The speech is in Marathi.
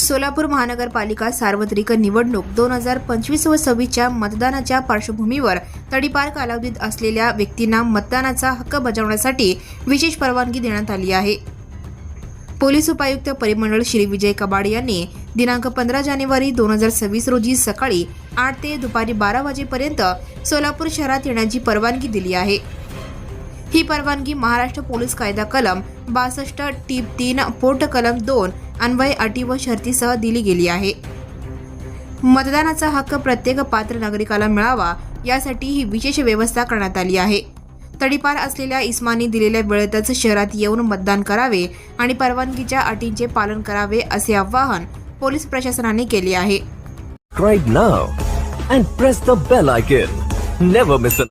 सोलापूर महानगरपालिका सार्वत्रिक निवडणूक 2025 व 26च्या मतदानाच्या पार्श्वभूमीवर तडीपार कालावधीत असलेल्या व्यक्तींना मतदानाचा हक्क बजावण्यासाठी विशेष परवानगी देण्यात आली आहे। पोलीस उपायुक्त परिमंडळ श्री विजय कबाड यांनी दिनांक 15 जानेवारी 2026 रोजी सकाळी 8 ते दुपारी 12 वाजेपर्यंत सोलापूर शहरात येण्याची परवानगी दिली आहे। ही परवानगी महाराष्ट्र पोलीस कायदा कलम 62 टीप 3 पोट कलम 2 अन्वय अटी व शर्तीसह दिली गेली आहे। मतदानाचा हक्क प्रत्येक पात्र नागरिकाला मिळावा यासाठी ही विशेष व्यवस्था करण्यात आली आहे। तडीपार असलेल्या इस्मानी दिलेल्या वेळेतच शहरात येऊन मतदान करावे आणि परवानगीच्या अटींचे पालन करावे असे आवाहन पोलीस प्रशासनाने केले आहे। Subscribe now and press the bell icon. Never miss an